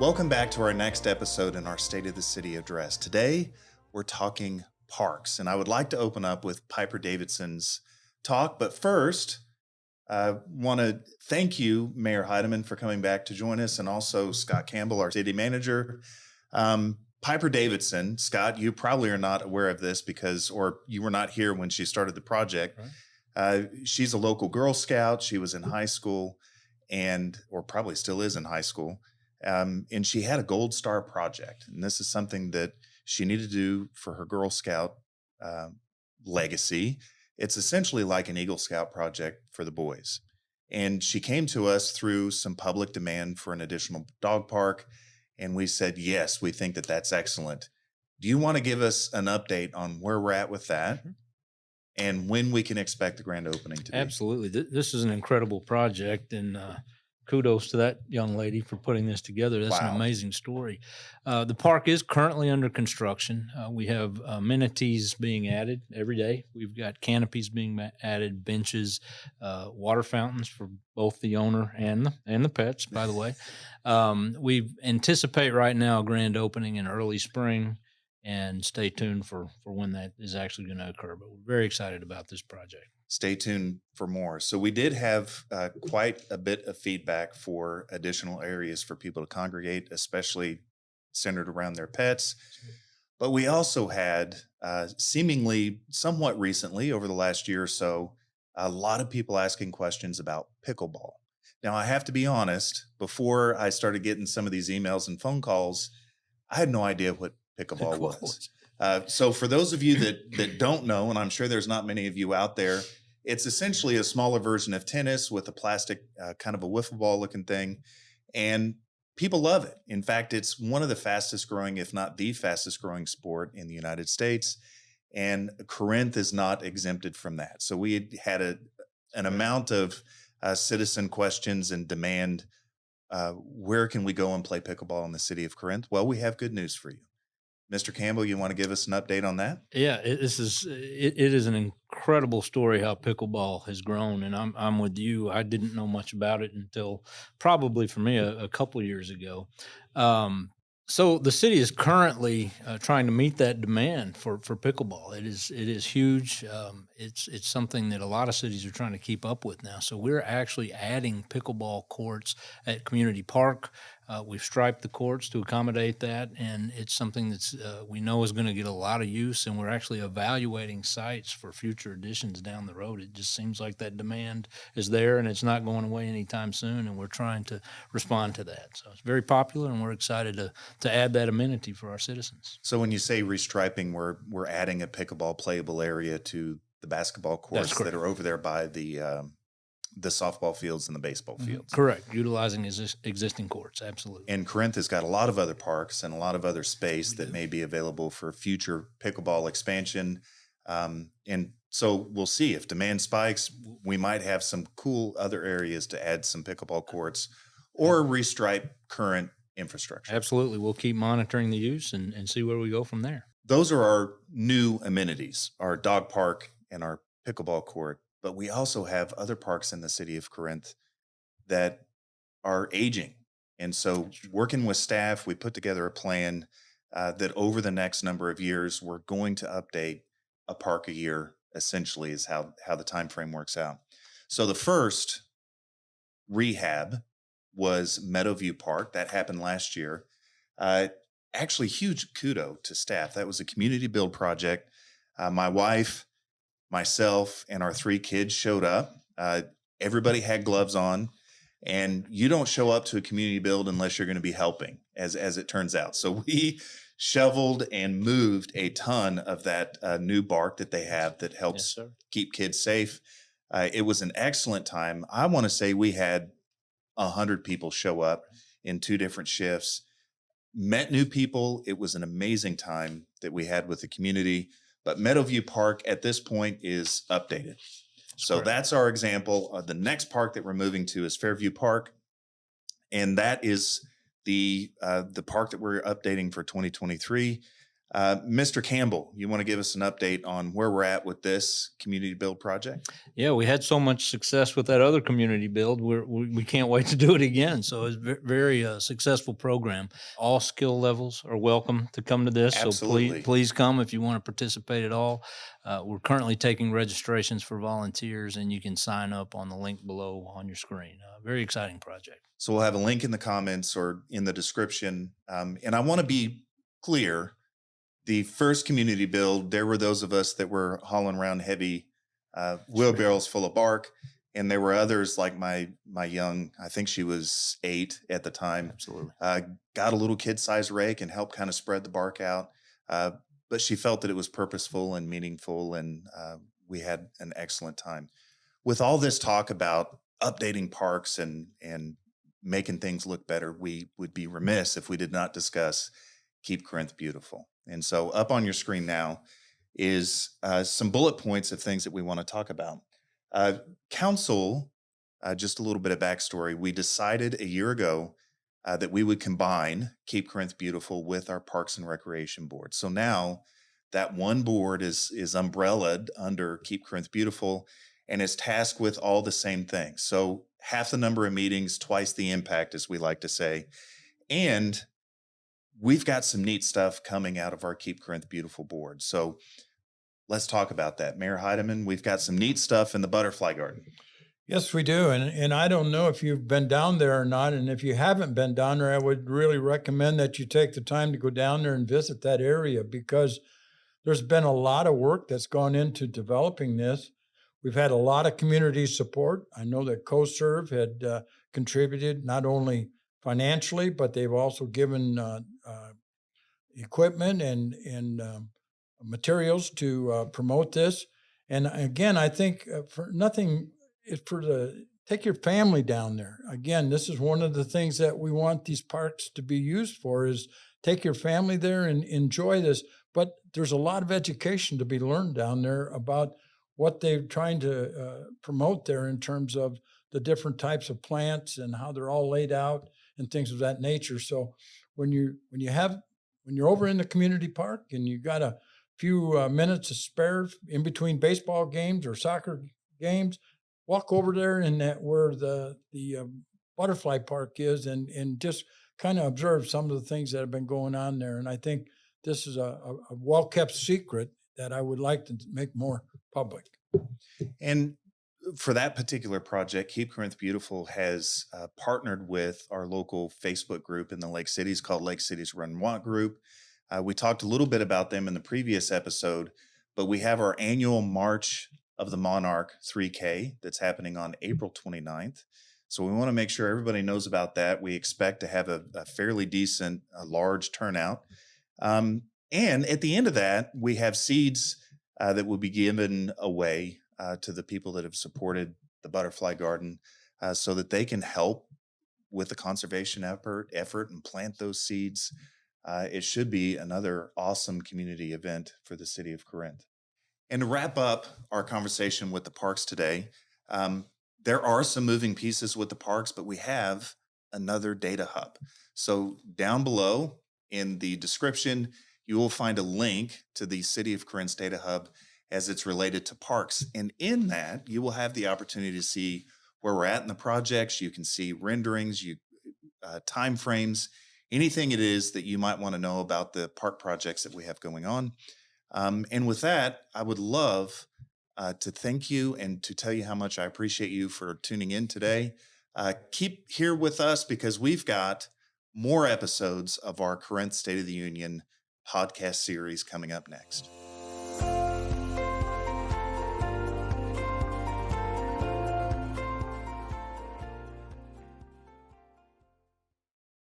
Welcome back to our next episode in our State of the City address. Today, we're talking parks, and I would like to open up with Piper Davidson's talk. But first, I want to thank you, Mayor Heidemann, for coming back to join us, and also Scott Campbell, our city manager. Piper Davidson, Scott, you probably are not aware of this or you were not here when she started the project. Right. She's a local Girl Scout. She was in high school or probably still is in high school. And she had a Gold Star project. And this is something that she needed to do for her Girl Scout legacy. It's essentially like an Eagle Scout project for the boys. And she came to us through some public demand for an additional dog park. And we said, yes, we think that that's excellent. Do you want to give us an update on where we're at with that and when we can expect the grand opening to be? Absolutely. This is an incredible project, and kudos to that young lady for putting this together. That's an amazing story. The park is currently under construction. We have amenities being added every day. We've got canopies being added, benches, water fountains for both the owner and the pets, by the way. We anticipate right now a grand opening in early spring, and stay tuned for when that is actually going to occur. But we're very excited about this project. Stay tuned for more. So we did have quite a bit of feedback for additional areas for people to congregate, especially centered around their pets. But we also had seemingly somewhat recently, over the last year or so, a lot of people asking questions about pickleball. Now, I have to be honest, before I started getting some of these emails and phone calls, I had no idea what pickleball was. So for those of you that don't know, and I'm sure there's not many of you out there, it's essentially a smaller version of tennis with a plastic kind of a wiffle ball looking thing. And people love it. In fact, it's one of the fastest growing, if not the fastest growing sport in the United States. And Corinth is not exempted from that. So we had an amount of citizen questions and demand. Where can we go and play pickleball in the city of Corinth? Well, we have good news for you. Mr. Campbell, you want to give us an update on that? Yeah, it is an incredible story how pickleball has grown, and I'm with you. I didn't know much about it until probably for me a couple of years ago. So the city is currently trying to meet that demand for pickleball. It is huge. It's something that a lot of cities are trying to keep up with now. So we're actually adding pickleball courts at Community Park. We've striped the courts to accommodate that, and it's something that's we know is going to get a lot of use, and we're actually evaluating sites for future additions down the road. It just seems like that demand is there, and it's not going away anytime soon, and we're trying to respond to that. So it's very popular, and we're excited to add that amenity for our citizens. So when you say restriping, we're adding a pickleball playable area to the basketball courts that are over there by the softball fields and the baseball fields. Correct. Utilizing existing courts. Absolutely. And Corinth has got a lot of other parks and a lot of other space that may be available for future pickleball expansion. And so we'll see if demand spikes, we might have some cool other areas to add some pickleball courts or restripe current infrastructure. Absolutely. We'll keep monitoring the use and see where we go from there. Those are our new amenities, our dog park and our pickleball court. But we also have other parks in the city of Corinth that are aging. And so working with staff, we put together a plan that over the next number of years, we're going to update a park a year, essentially, is how the time frame works out. So the first rehab was Meadowview Park. That happened last year. Actually, huge kudos to staff. That was a community build project. My wife, myself, and our 3 kids showed up. Everybody had gloves on, and you don't show up to a community build unless you're going to be helping, as it turns out. So we shoveled and moved a ton of that new bark that they have that helps keep kids safe. It was an excellent time. I want to say we had 100 people show up in 2 different shifts, met new people. It was an amazing time that we had with the community. But Meadowview Park at this point is updated. So that's our example. The next park that we're moving to is Fariview Park. And that is the park that we're updating for 2023. Mr. Campbell, you want to give us an update on where we're at with this community build project? Yeah, we had so much success with that other community build. We can't wait to do it again. So it's very successful program. All skill levels are welcome to come to this. So Absolutely. please come if you want to participate at all. We're currently taking registrations for volunteers, and you can sign up on the link below on your screen. Very exciting project. So we'll have a link in the comments or in the description. And I want to be clear. The first community build, there were those of us that were hauling around heavy wheelbarrows full of bark, and there were others like my young, I think she was 8 at the time. Absolutely. Got a little kid-sized rake and helped kind of spread the bark out. But she felt that it was purposeful and meaningful, and we had an excellent time. With all this talk about updating parks and making things look better, we would be remiss if we did not discuss Keep Corinth Beautiful. And so up on your screen now is some bullet points of things that we want to talk about. Council, just a little bit of backstory. We decided a year ago that we would combine Keep Corinth Beautiful with our Parks and Recreation Board. So now that one board is umbrellaed under Keep Corinth Beautiful and is tasked with all the same things. So half the number of meetings, twice the impact, as we like to say. And we've got some neat stuff coming out of our Keep Corinth Beautiful board. So let's talk about that. Mayor Heidemann, we've got some neat stuff in the butterfly garden. Yes, we do. And I don't know if you've been down there or not. And if you haven't been down there, I would really recommend that you take the time to go down there and visit that area, because there's been a lot of work that's gone into developing this. We've had a lot of community support. I know that CoServe had contributed not only financially, but they've also given equipment and materials to promote this. And again, I think for nothing, take your family down there. Again, this is one of the things that we want these parks to be used for, is take your family there and enjoy this. But there's a lot of education to be learned down there about what they're trying to promote there in terms of the different types of plants and how they're all laid out and things of that nature. So when you're over in the community park and you got a few minutes to spare in between baseball games or soccer games, walk over there and where the butterfly park is, and just kind of observe some of the things that have been going on there. And I think this is a well-kept secret that I would like to make more public. And for that particular project, Keep Corinth Beautiful has partnered with our local Facebook group in the Lake Cities called Lake Cities Run Walk Group. We talked a little bit about them in the previous episode, but we have our annual March of the Monarch 3K that's happening on April 29th. So we want to make sure everybody knows about that. We expect to have a fairly decent, large turnout. And at the end of that, we have seeds that will be given away to the people that have supported the butterfly garden so that they can help with the conservation effort and plant those seeds. It should be another awesome community event for the city of Corinth. And to wrap up our conversation with the parks today, there are some moving pieces with the parks, but we have another data hub. So down below in the description, you will find a link to the City of Corinth's data hub as it's related to parks. And in that, you will have the opportunity to see where we're at in the projects. You can see renderings, time frames, anything it is that you might want to know about the park projects that we have going on. And with that, I would love to thank you and to tell you how much I appreciate you for tuning in today. Keep here with us because we've got more episodes of our Corinth State of the Union podcast series coming up next.